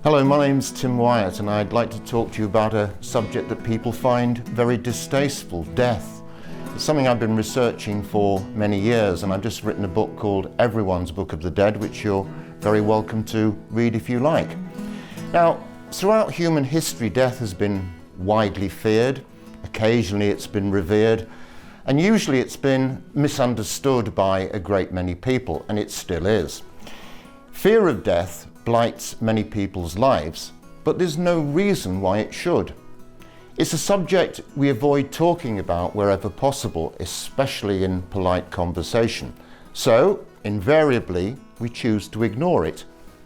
Hello, my name's Tim Wyatt and I'd like to talk to you about a subject that people find very distasteful, death. It's something I've been researching for many years, and I've just written a book called Everyone's Book of the Dead, which you're very welcome to read if you like. Now, throughout human history, death has been widely feared. Occasionally it's been revered, and usually it's been misunderstood by a great many people, and it still is. Fear of death blights many people's lives, but there's no reason why it should. It's a subject we avoid talking about wherever possible, especially in polite conversation. So, invariably, we choose to ignore it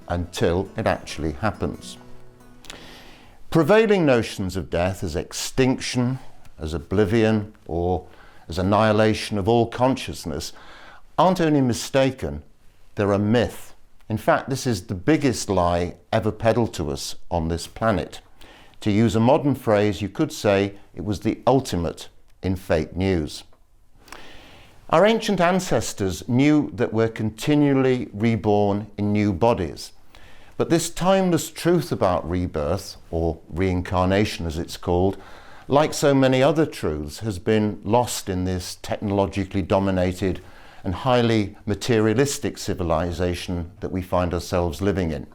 until it actually happens. Prevailing notions of death as extinction, as oblivion, or as annihilation of all consciousness aren't only mistaken, they're a myth. In fact, this is the biggest lie ever peddled to us on this planet. To use a modern phrase, you could say it was the ultimate in fake news. Our ancient ancestors knew that we're continually reborn in new bodies. But this timeless truth about rebirth, or reincarnation as it's called, like so many other truths, has been lost in this technologically dominated and highly materialistic civilization that we find ourselves living in.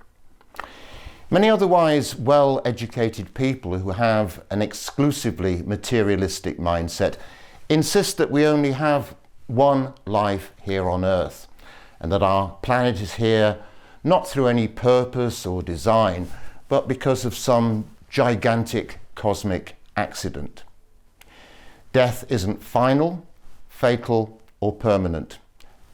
Many otherwise well-educated people who have an exclusively materialistic mindset insist that we only have one life here on Earth, and that our planet is here not through any purpose or design, but because of some gigantic cosmic accident. Death isn't final, fatal, or permanent,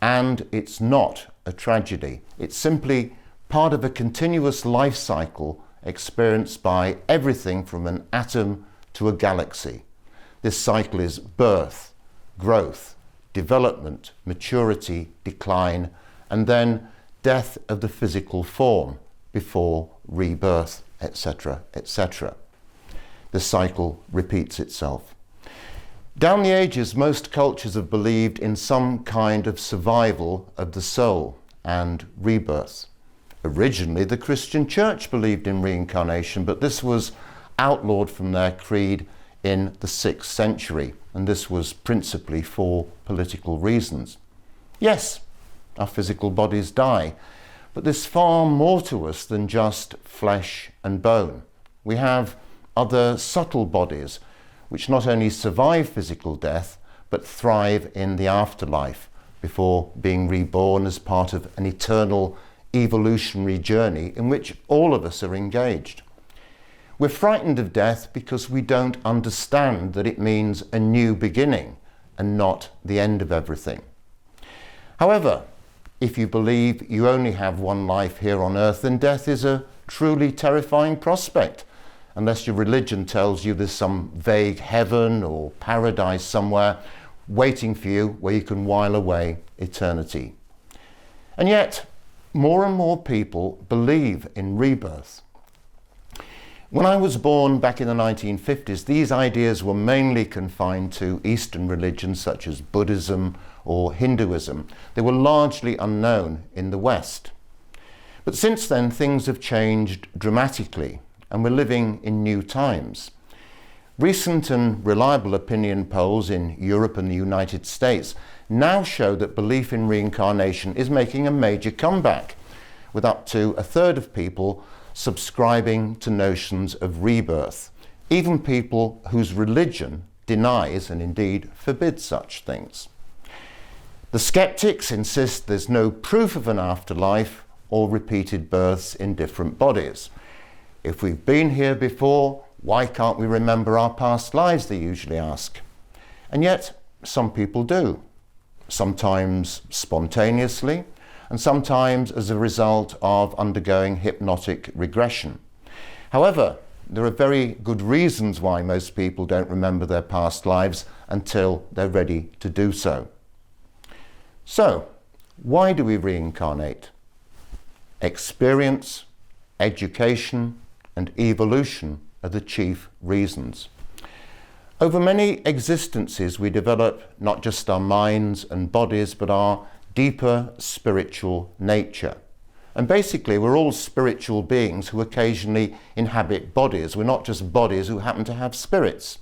and it's not a tragedy. It's simply part of a continuous life cycle experienced by everything from an atom to a galaxy. This cycle is birth, growth, development, maturity, decline, and then death of the physical form before rebirth, etc., etc. The cycle repeats itself. Down the ages, most cultures have believed in some kind of survival of the soul and rebirth. Originally, the Christian Church believed in reincarnation, but this was outlawed from their creed in the 6th century, and this was principally for political reasons. Yes, our physical bodies die, but there's far more to us than just flesh and bone. We have other subtle bodies which not only survive physical death, but thrive in the afterlife before being reborn as part of an eternal evolutionary journey in which all of us are engaged. We're frightened of death because we don't understand that it means a new beginning and not the end of everything. However, if you believe you only have one life here on Earth, then death is a truly terrifying prospect, unless your religion tells you there's some vague heaven or paradise somewhere waiting for you where you can while away eternity. And yet, more and more people believe in rebirth. When I was born back in the 1950s, these ideas were mainly confined to Eastern religions such as Buddhism or Hinduism. They were largely unknown in the West. But since then, things have changed dramatically, and we're living in new times. Recent and reliable opinion polls in Europe and the United States now show that belief in reincarnation is making a major comeback, with up to a third of people subscribing to notions of rebirth, even people whose religion denies and indeed forbids such things. The skeptics insist there's no proof of an afterlife or repeated births in different bodies. If we've been here before, why can't we remember our past lives, they usually ask. And yet, some people do. Sometimes spontaneously, and sometimes as a result of undergoing hypnotic regression. However, there are very good reasons why most people don't remember their past lives until they're ready to do so. So, why do we reincarnate? Experience, education, and evolution are the chief reasons. Over many existences, we develop not just our minds and bodies, but our deeper spiritual nature. And basically, we're all spiritual beings who occasionally inhabit bodies. We're not just bodies who happen to have spirits.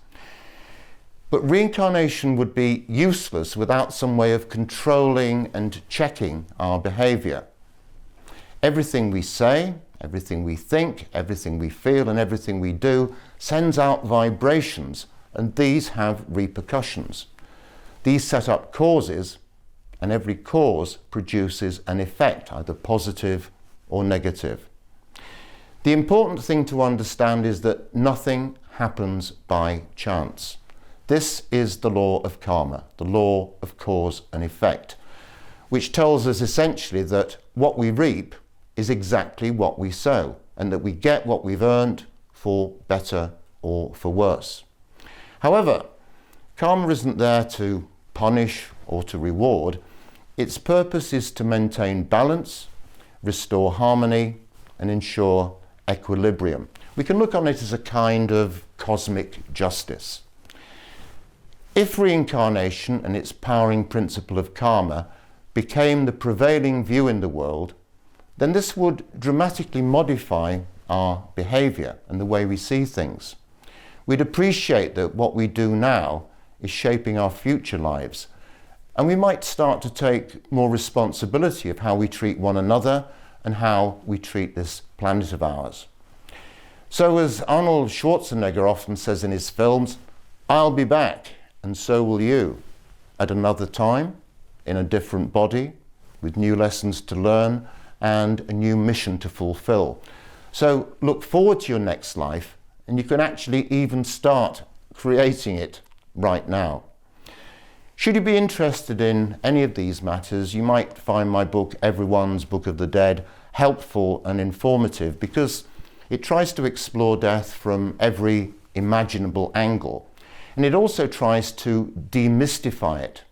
But reincarnation would be useless without some way of controlling and checking our behavior. Everything we say, everything we think, everything we feel, and everything we do sends out vibrations, and these have repercussions. These set up causes, and every cause produces an effect, either positive or negative. The important thing to understand is that nothing happens by chance. This is the law of karma, the law of cause and effect, which tells us essentially that what we reap is exactly what we sow, and that we get what we've earned, for better or for worse. However, karma isn't there to punish or to reward. Its purpose is to maintain balance, restore harmony, and ensure equilibrium. We can look on it as a kind of cosmic justice. If reincarnation and its powering principle of karma became the prevailing view in the world, then this would dramatically modify our behavior and the way we see things. We'd appreciate that what we do now is shaping our future lives, and we might start to take more responsibility of how we treat one another and how we treat this planet of ours. So, as Arnold Schwarzenegger often says in his films, I'll be back, and so will you, at another time, in a different body, with new lessons to learn and a new mission to fulfill. So look forward to your next life, and you can actually even start creating it right now. Should you be interested in any of these matters, you might find my book, Everyone's Book of the Dead, helpful and informative, because it tries to explore death from every imaginable angle. And it also tries to demystify it.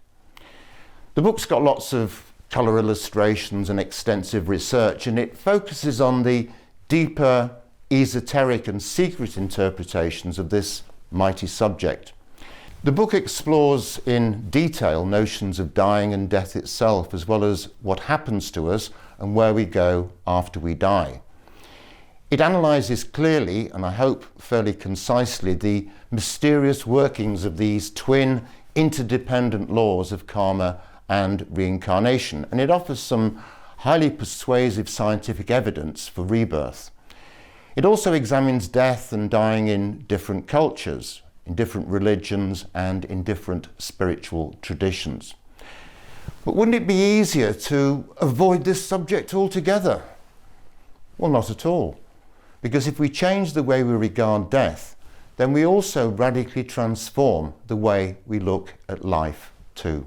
The book's got lots of colour illustrations and extensive research, and it focuses on the deeper, esoteric and secret interpretations of this mighty subject. The book explores in detail notions of dying and death itself, as well as what happens to us and where we go after we die. It analyses clearly, and I hope fairly concisely, the mysterious workings of these twin interdependent laws of karma and reincarnation, and it offers some highly persuasive scientific evidence for rebirth. It also examines death and dying in different cultures, in different religions, and in different spiritual traditions. But wouldn't it be easier to avoid this subject altogether? Well, not at all. Because if we change the way we regard death, then we also radically transform the way we look at life too.